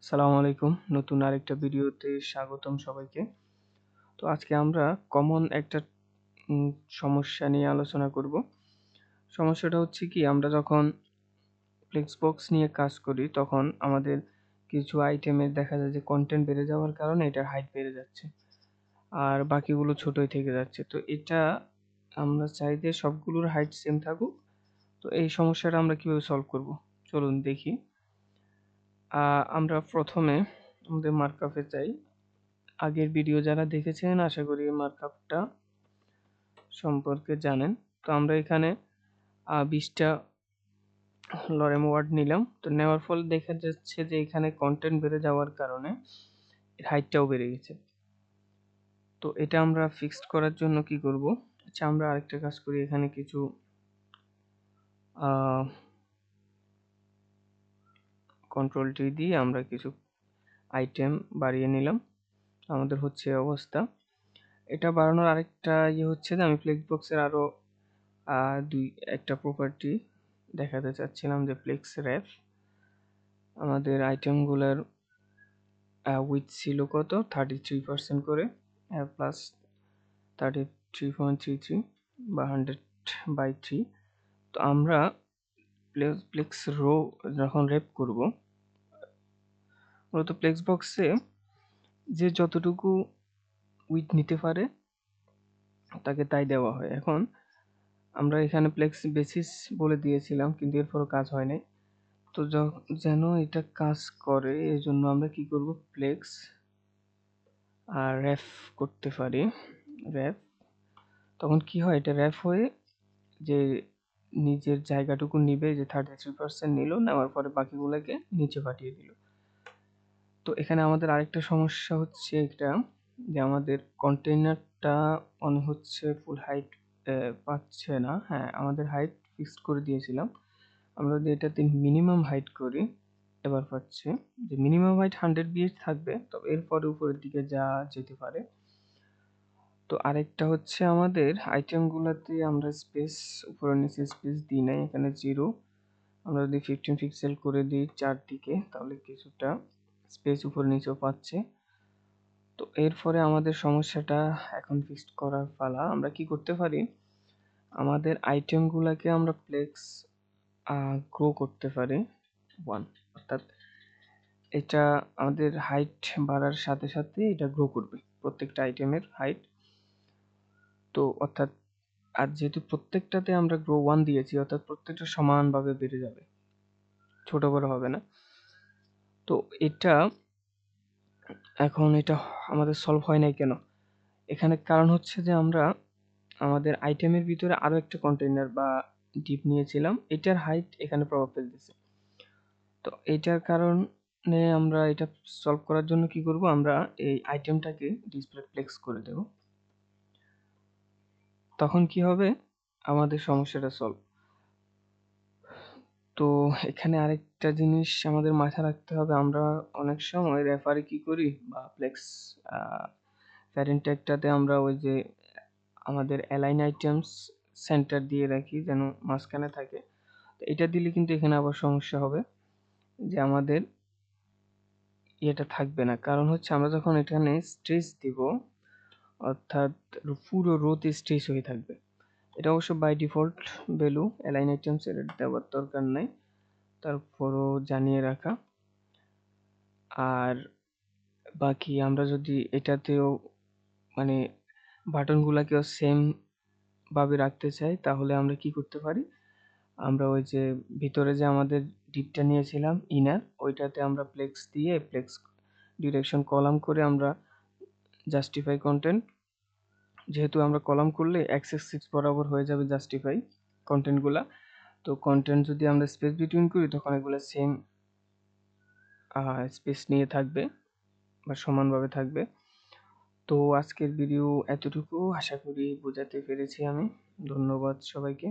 আসসালামু আলাইকুম। নতুন আরেকটা ভিডিওতে স্বাগতম সবাইকে। তো আজকে আমরা কমন একটা উম সমস্যা নিয়ে আলোচনা করব। সমস্যাটা হচ্ছে কি, আমরা যখন ফ্লেক্সবক্স নিয়ে কাজ করি তখন আমাদের কিছু আইটেমের দেখা যায় যে কনটেন্ট বেড়ে যাওয়ার কারণে এটার হাইট বেড়ে যাচ্ছে। আর বাকিগুলো ছোটই থেকে যাচ্ছে। তো এটা আমরা চাই যে সবগুলোর হাইট সেম থাকুক। তো এই সমস্যাটা আমরা কিভাবে সলভ করব? চলুন দেখি। আমরা প্রথমে আমাদের মার্কআপে যাই। আগের ভিডিও যারা দেখেছেন আশা করি মার্কআপটা সম্পর্কে জানেন। তো আমরা এখানে 20টা লরেম ওয়ার্ড নিলাম। তো নেওয়ার ফলে দেখা যাচ্ছে যে এখানে কন্টেন্ট বেড়ে যাওয়ার কারণে এর হাইটটাও বেড়ে গেছে। তো এটা আমরা ফিক্সড করার জন্য কি করব? আচ্ছা, আমরা আরেকটা কাজ করি, এখানে কিছু কন্ট্রোল টি দিয়ে আমরা কিছু আইটেম বাড়িয়ে নিলাম। আমাদের হচ্ছে অবস্থা। এটা বাড়ানোর আরেকটা হচ্ছে যে আমি ফ্লেক্সবক্সের আরো একটা প্রপার্টি দেখাতে চাচ্ছিলাম, যে ফ্লেক্স র্যাপ। আমাদের আইটেমগুলোর উইথ ছিল কত 33% করে, প্লাস 33.33 বা 100/3। তো আমরা ফ্লেক্স রো যখন র্যাপ করব, মূলত ফ্লেক্স বক্সে যে যতটুকু উইথ নিতে পারে তাকে তাই দেওয়া হয়। এখন আমরা এখানে ফ্লেক্স বেসিস বলে দিয়েছিলাম, কিন্তু এরপরও কাজ হয় নাই। তো যেন এটা কাজ করে এই জন্য আমরা কি করব, ফ্লেক্স আর র্যাপ করতে পারি। র্যাপ, তখন কি হয়, এটা র্যাপ হয়ে যে নিজের জায়গাটুকু নিবে, যে 33% নিল, নেওয়ার পরে বাকিগুলোকে নিচে পাঠিয়ে দিল। তো এখানে আমাদের আরেকটা সমস্যা হচ্ছে এটা, যে আমাদের কন্টেইনারটা মনে হচ্ছে ফুল হাইট পাচ্ছে না। হ্যাঁ, আমাদের হাইট ফিক্সড করে দিয়েছিলাম। আমরা যদি এটাতে মিনিমাম হাইট করি, এবার পাচ্ছে যে মিনিমাম হাইট 100 BH থাকবে, তবে এরপরে উপরের দিকে যা যেতে পারে। তো আরেকটা হচ্ছে আমাদের আইটেমগুলোতে আমরা স্পেস উপরে নিচে স্পেস দিই নাই, এখানে 0। আমরা যদি 15 পিক্সেল করে দিই চারদিকে, তাহলে কিছুটা স্পেস উপরে নিচেও পাচ্ছে। তো এরপরে আমাদের সমস্যাটা এখন ফিক্সড করার পালা। আমরা কি করতে পারি, আমাদের আইটেমগুলোকে আমরা ফ্লেক্স গ্রো করতে পারি 1, অর্থাৎ এটা আমাদের হাইট বাড়ার সাথে সাথে এটা গ্রো করবে, প্রত্যেকটা আইটেমের হাইট। তো অর্থাৎ আর যেহেতু প্রত্যেকটাতে আমরা গ্রো 1 দিয়েছি, অর্থাৎ প্রত্যেকটা সমানভাবে বেড়ে যাবে, ছোট বড় হবে না। তো এটা এখন এটা আমাদের সলভ হয় নাই কেন? এখানে কারণ হচ্ছে যে আমরা আমাদের আইটেমের ভিতরে আরো একটা কন্টেইনার বা ডিপ নিয়েছিলাম, এটার হাইট এখানে প্রভাব ফেলতেছে। তো এটার কারণে আমরা এটা সলভ করার জন্য কি করব, আমরা এই আইটেমটাকে ডিসপ্লে ফ্লেক্স করে দেব। তখন কি হবে, আমাদের সমস্যাটা সলভ। তো এখানে আরেকটা জিনিস আমাদের মাথায় রাখতে হবে, আমরা অনেক সময় রেফারে কি করি বা ফ্লেক্স প্যারেন্ট ট্যাগটাতে আমরা ওই যে আমাদের অ্যালাইন আইটেমস সেন্টার দিয়ে রাখি, যেন মাঝখানে থাকে। তো এটা দিলে কিন্তু এখানে আবার সমস্যা হবে, যে আমাদের এটা থাকবে না। কারণ হচ্ছে আমরা যখন এখানে স্ট্রেস দিব, অর্থাৎ পুরো রোতে স্ট্রেস হয়ে থাকবে। এটা অবশ্য by default value, align items এর দেওয়ার দরকার নাই, তারপরও জানিয়ে রাখা। আর বাকি আমরা যদি এটাতেও মানে বাটনগুলাকেও সেম ভাবে রাখতে চাই, তাহলে আমরা কি করতে পারি, আমরা ওই যে ভিতরে যে আমাদের ডিপটা নিয়েছিলাম ইনার, ওইটাতে আমরা ফ্লেক্স দিয়ে ফ্লেক্স ডিরেকশন কলাম করে আমরা জাস্টিফাই কন্টেন্ট, যেহেতু আমরা কলাম করলে x6 বরাবর হয়ে যাবে জাস্টিফাই কন্টেন্টগুলা। তো কন্টেন্ট যদি আমরা স্পেস বিটুইন করি, তখন এগুলো সেম স্পেস নিয়ে থাকবে বা সমানভাবে থাকবে। তো আজকের ভিডিও এতটুকু, আশা করি বোঝাতে পেরেছি আমি। ধন্যবাদ সবাইকে।